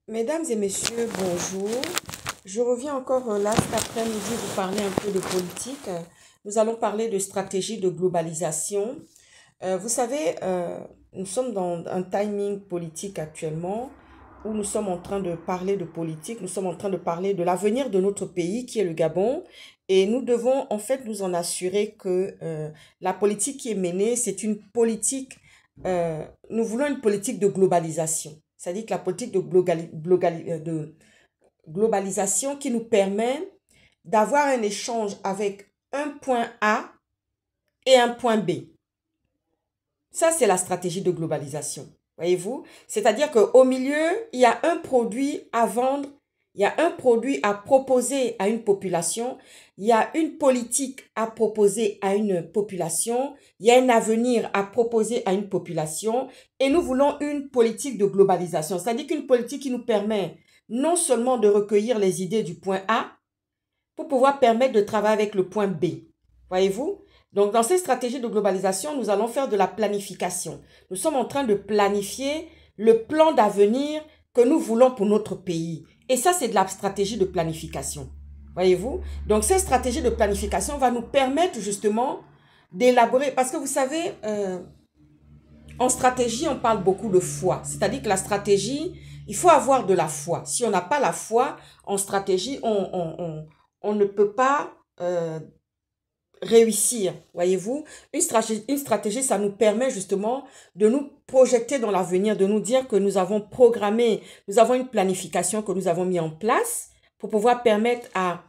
Mesdames et messieurs, bonjour. Je reviens encore là cet après-midi vous parler un peu de politique. Nous allons parler de stratégie de globalisation. Vous savez, nous sommes dans un timing politique actuellement où nous sommes en train de parler de politique, nous sommes en train de parler de l'avenir de notre pays qui est le Gabon et nous devons en fait nous en assurer que la politique qui est menée, c'est une politique, nous voulons une politique de globalisation. C'est-à-dire que la politique de globalisation qui nous permet d'avoir un échange avec un point A et un point B. Ça, c'est la stratégie de globalisation. Voyez-vous? C'est-à-dire qu'au milieu, il y a un produit à vendre, il y a un produit à proposer à une population, il y a une politique à proposer à une population, il y a un avenir à proposer à une population et nous voulons une politique de globalisation. C'est-à-dire qu'une politique qui nous permet non seulement de recueillir les idées du point A pour pouvoir permettre de travailler avec le point B. Voyez-vous? Donc, dans cette stratégie de globalisation, nous allons faire de la planification. Nous sommes en train de planifier le plan d'avenir que nous voulons pour notre pays. Et ça, c'est de la stratégie de planification. Voyez-vous? Donc, cette stratégie de planification va nous permettre justement d'élaborer, parce que vous savez, en stratégie, on parle beaucoup de foi. C'est-à-dire que la stratégie, il faut avoir de la foi. Si on n'a pas la foi, en stratégie, on ne peut pas réussir, voyez-vous. Une stratégie, ça nous permet justement de nous projeter dans l'avenir, de nous dire que nous avons programmé, nous avons une planification que nous avons mis en place pour pouvoir permettre à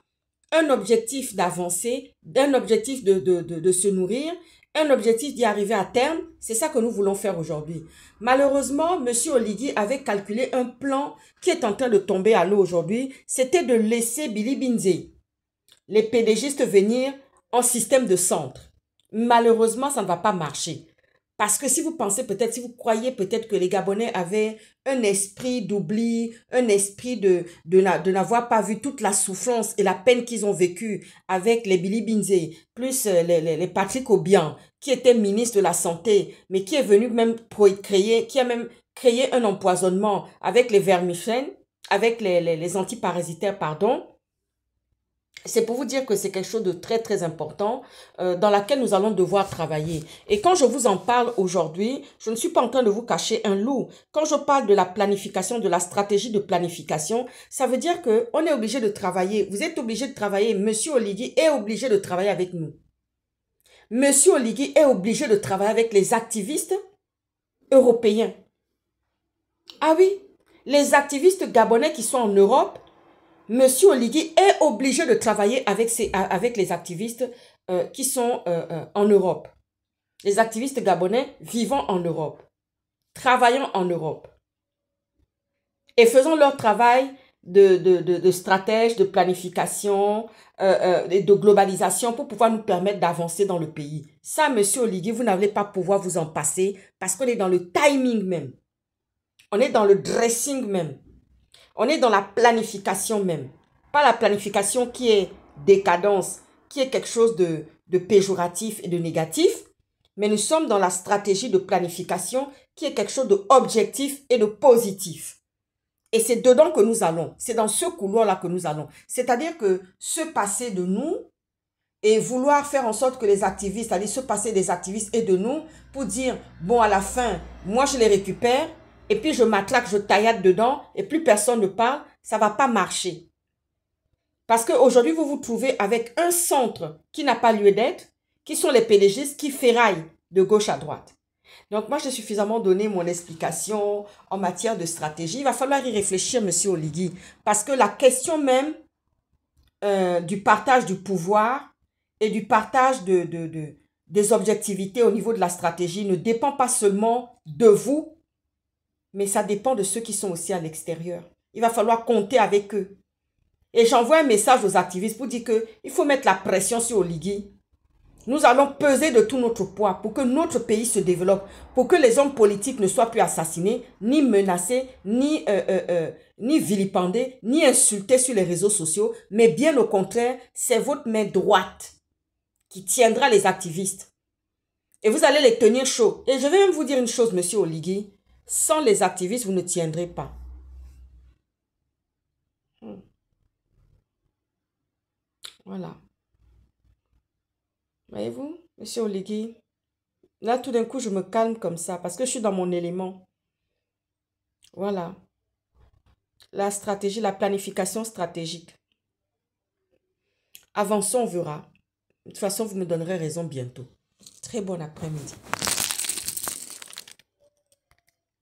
un objectif d'avancer, un objectif de se nourrir, un objectif d'y arriver à terme. C'est ça que nous voulons faire aujourd'hui. Malheureusement, M. Oligui avait calculé un plan qui est en train de tomber à l'eau aujourd'hui. C'était de laisser Billy Binze, les PDGistes, venir en système de centre. Malheureusement, ça ne va pas marcher. Parce que si vous pensez peut-être, si vous croyez peut-être que les Gabonais avaient un esprit d'oubli, un esprit de n'avoir pas vu toute la souffrance et la peine qu'ils ont vécue avec les Billy Binze, plus les Patrick Obiang, qui était ministre de la Santé, mais qui est venu même qui a même créé un empoisonnement avec les vermicelles, avec les antiparasitaires, pardon. C'est pour vous dire que c'est quelque chose de très très important dans laquelle nous allons devoir travailler. Et quand je vous en parle aujourd'hui, je ne suis pas en train de vous cacher un loup. Quand je parle de la planification, de la stratégie de planification, ça veut dire qu'on est obligé de travailler. Vous êtes obligé de travailler. Monsieur Oligui est obligé de travailler avec nous. Monsieur Oligui est obligé de travailler avec les activistes européens. Ah oui, les gabonais qui sont en Europe, Monsieur Oligui est obligé de travailler avec les activistes qui sont en Europe. Les activistes gabonais vivant en Europe, travaillant en Europe et faisant leur travail de stratège, de planification, de globalisation pour pouvoir nous permettre d'avancer dans le pays. Ça, Monsieur Oligui, vous n'allez pas pouvoir vous en passer parce qu'on est dans le timing même. On est dans le dressing même. On est dans la planification même. Pas la planification qui est décadence, qui est quelque chose de péjoratif et de négatif, mais nous sommes dans la stratégie de planification qui est quelque chose d'objectif et de positif. Et c'est dedans que nous allons. C'est dans ce couloir-là que nous allons. C'est-à-dire que se passer de nous et vouloir faire en sorte que les activistes, c'est-à-dire se passer des activistes et de nous pour dire, bon, à la fin, moi je les récupère, et puis je m'attraque, je taillade dedans, et plus personne ne parle, ça ne va pas marcher. Parce qu'aujourd'hui, vous vous trouvez avec un centre qui n'a pas lieu d'être, qui sont les PDGistes qui ferraillent de gauche à droite. Donc moi, j'ai suffisamment donné mon explication en matière de stratégie. Il va falloir y réfléchir, Monsieur Oligui, parce que la question même du partage du pouvoir et du partage des objectivités au niveau de la stratégie ne dépend pas seulement de vous, mais ça dépend de ceux qui sont aussi à l'extérieur. Il va falloir compter avec eux. Et j'envoie un message aux activistes pour dire qu'il faut mettre la pression sur Oligui. Nous allons peser de tout notre poids pour que notre pays se développe, pour que les hommes politiques ne soient plus assassinés, ni menacés, ni vilipendés, ni insultés sur les réseaux sociaux, mais bien au contraire, c'est votre main droite qui tiendra les activistes. Et vous allez les tenir chauds. Et je vais même vous dire une chose, Monsieur Oligui. Sans les activistes, vous ne tiendrez pas. Voilà. Voyez-vous, monsieur Oligui? Là, tout d'un coup, je me calme comme ça parce que je suis dans mon élément. Voilà. La stratégie, la planification stratégique. Avançons, on verra. De toute façon, vous me donnerez raison bientôt. Très bon après-midi.